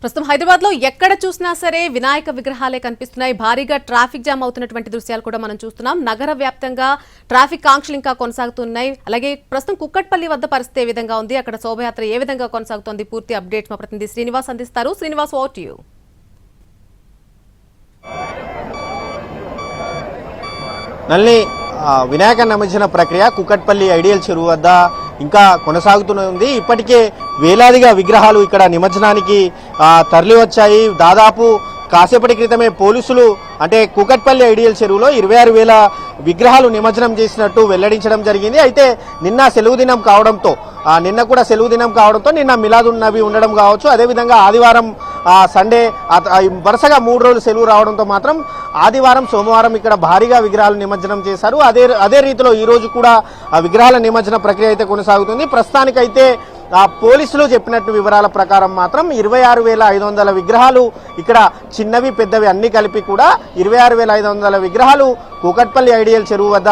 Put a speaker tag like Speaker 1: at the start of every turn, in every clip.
Speaker 1: ప్రస్తుతం హైదరాబాద్ లో ఎక్కడ చూసినా సరే వినాయక విగ్రహాలే కనిపిస్తున్నాయి. భారీగా ట్రాఫిక్ జామ్ అవుతున్నటువంటి దృశ్యాలు కూడా మనం చూస్తున్నాం. నగర వ్యాప్తంగా ట్రాఫిక్ ఆంక్షలు ఇంకా కొనసాగుతున్నాయి. అలాగే ప్రస్తుతం కుక్కట్పల్లి వద్ద పరిస్థితి ఏ విధంగా ఉంది, అక్కడ శోభయాత్ర ఏ విధంగా కొనసాగుతోంది, పూర్తి అప్డేట్స్ మా ప్రతినిధి శ్రీనివాస్ అందిస్తారు. Srinivas, over to you.
Speaker 2: నల్లి వినాయక నిమజ్జన ప్రక్రియ కుక్కట్పల్లి ఐడియల్ చెరువు వద్ద ఇంకా కొనసాగుతూనే ఉంది. ఇప్పటికే వేలాదిగా విగ్రహాలు ఇక్కడ నిమజ్జనానికి తరలి వచ్చాయి. దాదాపు కాసేపటి క్రితమే పోలీసులు అంటే కుక్కట్పల్లి ఐడియల్ చెరువులో 26,000 విగ్రహాలు నిమజ్జనం చేసినట్టు వెల్లడించడం జరిగింది. అయితే నిన్న సెలవు దినం కావడంతో నిన్న మిలాదున్ నబీ ఉండడం కావచ్చు, అదేవిధంగా ఆదివారం సండే వరుసగా 3 రోజులు సెలవు రావడంతో మాత్రం ఆదివారం సోమవారం ఇక్కడ భారీగా విగ్రహాలు నిమజ్జనం చేశారు. అదే రీతిలో ఈ రోజు కూడా విగ్రహాల నిమజ్జన ప్రక్రియ అయితే కొనసాగుతుంది. ప్రస్తుతానికైతే పోలీసులు చెప్పినట్టు వివరాల ప్రకారం మాత్రం 26,500 విగ్రహాలు ఇక్కడ చిన్నవి పెద్దవి అన్ని కలిపి కూడా 26,500 విగ్రహాలు కూకట్పల్లి ఐడియల్ చెరువు వద్ద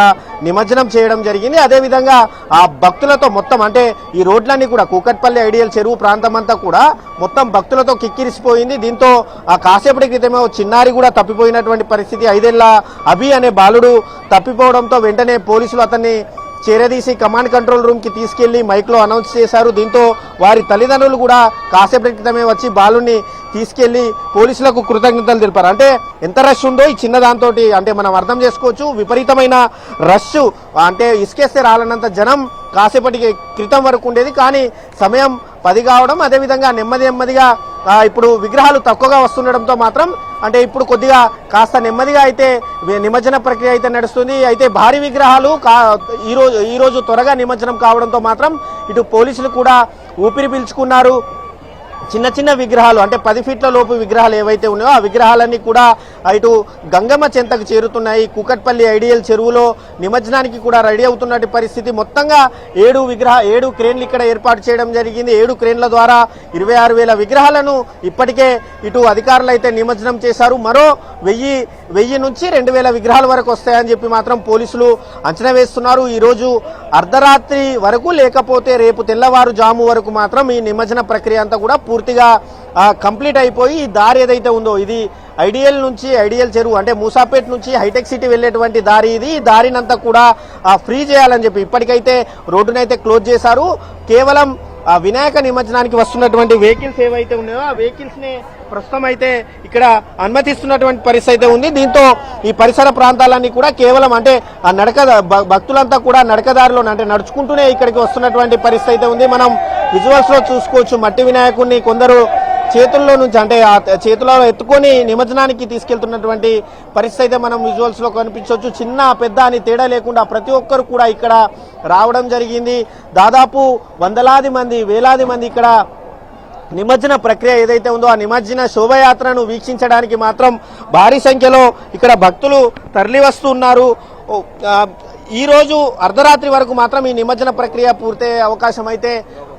Speaker 2: నిమజ్జనం చేయడం జరిగింది. అదేవిధంగా ఆ భక్తులతో మొత్తం అంటే ఈ రోడ్లన్నీ కూడా కూకట్పల్లి ఐడియల్ చెరువు ప్రాంతం అంతా కూడా మొత్తం భక్తులతో కిక్కిరిసిపోయింది. దీంతో కాసేపటి క్రితమే చిన్నారి కూడా తప్పిపోయినటువంటి పరిస్థితి. 5 ఏళ్ల అభి అనే బాలుడు తప్పిపోవడంతో వెంటనే పోలీసులు అతన్ని చేరదీసి కమాండ్ కంట్రోల్ రూమ్ కి తీసుకెళ్లి మైక్ లో అనౌన్స్ చేశారు. దీంతో వారి తల్లిదండ్రులు కూడా కాసేపటి క్రితమే వచ్చి బాలుని తీసుకెళ్లి పోలీసులకు కృతజ్ఞతలు తెలిపారు. అంటే ఎంత రష్ ఉందో ఈ చిన్న దాంతో అంటే మనం అర్థం చేసుకోవచ్చు. విపరీతమైన రష్ అంటే ఇసుకేస్తే రాలనంత జనం కాసేపటి క్రితం వరకు ఉండేది. కానీ సమయం 10 కావడం, అదేవిధంగా నెమ్మదిగా ఇప్పుడు విగ్రహాలు తక్కువగా వస్తుండడంతో మాత్రం అంటే ఇప్పుడు కొద్దిగా కాస్త నెమ్మదిగా అయితే నిమజ్జన ప్రక్రియ అయితే నడుస్తుంది. అయితే భారీ విగ్రహాలు ఈ రోజు త్వరగా నిమజ్జనం కావడంతో మాత్రం ఇటు పోలీసులు కూడా ఊపిరి పీల్చుకున్నారు. చిన్న విగ్రహాలు అంటే 10 ఫీట్ల లోపు విగ్రహాలు ఏవైతే ఉన్నాయో ఆ విగ్రహాలన్నీ కూడా ఇటు గంగమ్మ చెంతకు చేరుతున్నాయి. కూకట్పల్లి ఐడియల్ చెరువులో నిమజ్జనానికి కూడా రెడీ అవుతున్నటువంటి పరిస్థితి. మొత్తంగా 7 క్రేన్లు ఇక్కడ ఏర్పాటు చేయడం జరిగింది. 7 క్రేన్ల ద్వారా 26,000 విగ్రహాలను ఇప్పటికే ఇటు అధికారులు అయితే నిమజ్జనం చేశారు. మరో 1000 నుంచి 2,000 విగ్రహాల వరకు వస్తాయని చెప్పి మాత్రం పోలీసులు అంచనా వేస్తున్నారు. ఈ రోజు అర్ధరాత్రి వరకు లేకపోతే రేపు తెల్లవారుజాము వరకు మాత్రం ఈ నిమజ్జన ప్రక్రియ అంతా కూడా పూర్తిగా కంప్లీట్ అయిపోయి ఈ దారి ఏదైతే ఉందో ఇది ఐడియల్ చెరువు అంటే మూసాపేట్ నుంచి హైటెక్ సిటీ వెళ్లేటువంటి దారి ఇది. ఈ దారినంతా కూడా ఫ్రీ చేయాలని చెప్పి ఇప్పటికైతే రోడ్డునైతే క్లోజ్ చేశారు. కేవలం వినాయక నిమజ్జనానికి వస్తున్నటువంటి వెహికల్స్ ఏవైతే ఉన్నాయో ఆ వెహికల్స్ ని ప్రస్తుతం అయితే ఇక్కడ అనుమతిస్తున్నటువంటి పరిస్థితి అయితే ఉంది. దీంతో ఈ పరిసర ప్రాంతాలన్నీ కూడా కేవలం అంటే భక్తులంతా కూడా నడకదారిలో అంటే నడుచుకుంటూనే ఇక్కడికి వస్తున్నటువంటి పరిస్థితి అయితే ఉంది. మనం విజువల్స్ లో చూసుకోవచ్చు. మట్టి వినాయకుడిని కొందరు చేతుల్లో నుంచి అంటే ఆ చేతుల్లో ఎత్తుకొని నిమజ్జనానికి తీసుకెళ్తున్నటువంటి పరిస్థితి అయితే మనం విజువల్స్ లో కనిపించవచ్చు. చిన్న పెద్ద అని తేడా లేకుండా ప్రతి ఒక్కరు కూడా ఇక్కడ రావడం జరిగింది. దాదాపు వేలాది మంది ఇక్కడ నిమజ్జన ప్రక్రియ ఏదైతే ఉందో ఆ నిమజ్జన శోభయాత్రను వీక్షించడానికి మాత్రం భారీ సంఖ్యలో ఇక్కడ భక్తులు తరలి వస్తున్నారు. ఈ రోజు అర్ధరాత్రి వరకు మాత్రం ఈ నిమజ్జన ప్రక్రియ పూర్తయ్యే అవకాశం అయితే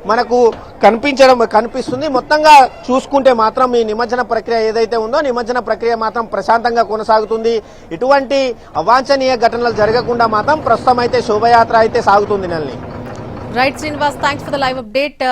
Speaker 2: మనకు కనిపిస్తుంది. మొత్తంగా చూసుకుంటే మాత్రం ఈ నిమజ్జన ప్రక్రియ ఏదైతే ఉందో నిమజ్జన ప్రక్రియ మాత్రం ప్రశాంతంగా కొనసాగుతుంది. ఇటువంటి అవాంఛనీయ ఘటనలు జరగకుండా మాత్రం ప్రస్తుతం అయితే శోభయాత్ర అయితే సాగుతుంది. నల్లి
Speaker 1: right Srinivas, thanks for the live update.